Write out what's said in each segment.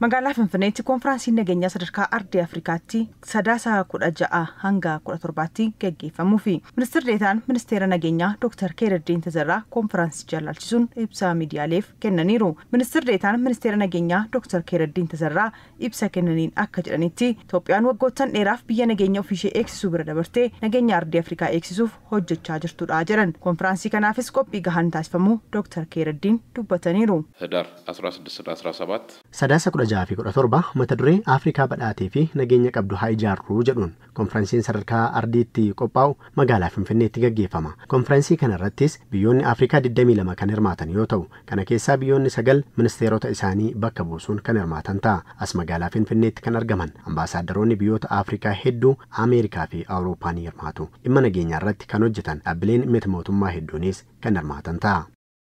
Magaalaa Finfinneetti konfiraansiin nageenyaa sadarkaa ardii Afrikaatti sadaasa 16 hanga 17tti gaggeeffamuufi ministeerri deetaan ministeera nageenyaa Dr. Keereddiin Tazarraa konfiraansii jaallalchisuun ibsa miidiyaaleef kennaniiru. Ministeerri deetaan ministeera nageenyaa Dr. Keereddiin Tazarraa ibsa kennaniin akka jedhanitti Itoophiyaan waggoottan dheeraaf biyya nageenya ofiishee eegsisuu bira dabartee nageenya ardii Afrikaa eegsisuuf hojjechaa jirtudha jedhan. Konfiraansii kanaafis qophii gahaan taasifamuu Dr. Keereddiin dubbataniiru. Hadaar 16-17 Sadaasa 16-17 mata duree Afrikaa badhaatee fi nageenya qabdu haa ijaarru jedhuun konfiraansiin sadarkaa ardiitti qophaa'u magaalaa Finfinneetti gaggeeffama. Konfiraansii kana irrattis biyyoonni Afrikaa 22 kan hirmaatan yoo ta'u, kana keessaa biyyoonni 9 ministeerota isaanii bakka buusuun kan hirmaatan ta'a. As magaalaa Finfinneetti kan argaman ambaasaaddoroonni biyyoota Afrikaa hedduu Ameerikaa fi Awurooppaa ni hirmaatu. Dhimma nageenyaa irratti kan hojjetan dhaabbileen miti mootummaa hedduunis kan hirmaatan ta'a.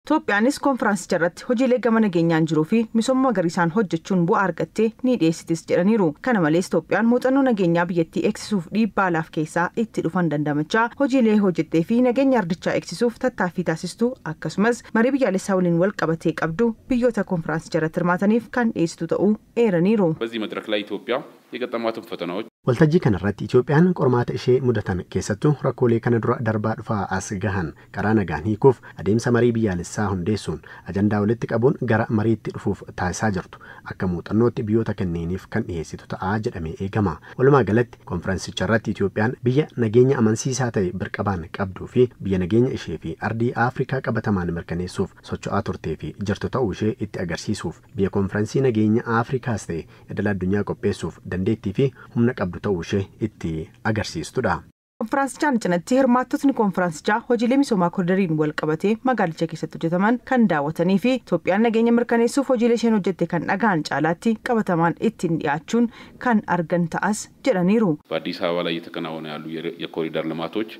Itoophiyaanis konfiraansicha irratti hojiilee gama nageenyaan jiruu fi misooma magariisaan hojjechuun bu'aa argattee ni dhiyeessitis jedhaniiru. Kana malees Itoophiyaan muuxannoo nageenyaa biyyattii eegsisuuf dhiibbaa alaaf keessaa itti dhufan dandamachaa hojiilee hojjettee fi nageenya ardichaa eegsisuuf tattaaffii taasistuu akkasumas marii biyyaalessaa waliin wal qabatee qabdu biyyoota konfiraansicha irratti hirmaataniif kan dhiyeessitu ta'uu eeraniiru. በዚህ መድረክ ላይ ኢትዮጵያ የገጠማትን ፈተናዎች Waltajjii kanarratti Itoophiyaan qormaata ishee mudatan keessattuu rakkoolee kana dura darbaa dhufaa as gahan karaa nagaan hiikuuf adeemsa marii biyyaalessaa hundeessuun ajandaa walitti qabuun gara mariitti dhufuuf taasisaa jirtu akka muuxannootti biyyoota kanneeniif kan dhiyeessitu ta'aa jedhamee eegama. Walumaa galatti konfiraansicha irratti Itoophiyaan biyya nageenya amansiisaa ta'e birqabaan qabduu fi biyya nageenya ishee fi ardii Afrikaa qabatamaan mirkaneessuuf socho'aa turtee fi jirtu ta'uu ishee itti agarsiisuuf biyya konfiraansii nageenya Afrikaas ta'e idil addunyaa qopheessuuf dandeettii fi humna qabdu ta'uu ishee itti agarsiistudha. Konfiraansichaan cinatti hirmaattotni konfiraansichaa hojiilee misoomaa koridariin wal qabatee magaalicha keessatti hojjetaman kan daawwatanii fi Itoophiyaan nageenya mirkaneessuuf hojiilee isheen hojjette kan dhagaan caalaatti qabatamaan ittiin dhiyaachuun kan argan ta'as jedhaniiru. በአዲስ አበባ ላይ እየተከናወኑ ያሉ የኮሪደር ልማቶች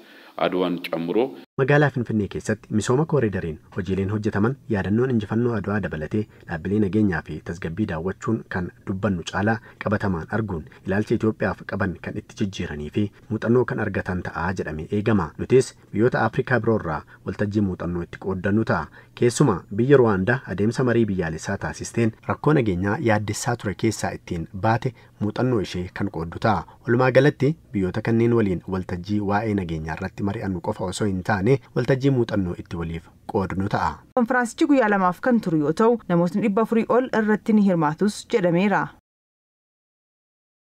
አድዋን ጨምሮ magaalaa Finfinnee keessatti misooma koridariin hojiileen hojjetaman yaadannoon injifannoo Adwaa dabalatee dhaabbilee nageenyaa fi tasgabbii daawwachuun kan dubbannu caalaa qabatamaan arguun ilaalcha Itoophiyaaf qaban kan itti jijjiiranii fi muuxannoo kan argatan ta'aa jedhamee eegama. Nutis biyyoota Afrikaa biroorraa waltajjii muuxannoo itti qooddannu ta'a. Keessumaa biyya Ruwaandaa adeemsa marii biyyaalessaa taasisteen rakkoo nageenyaa yaaddessaa ture keessaa ittiin baate muuxannoo ishee kan qooddu ta'a. Walumaa galatti biyyoota kanneen waliin waltajjii waa'ee nageenyaa irratti mari'annu qofa osoo hin taane waltajjii muuxannoo itti waliif qoodnu ta'a. Konfiraansichi guyyaa lamaaf kan turu yoo ta'u namootni 400 ol irratti ni hirmaatus jedhameera.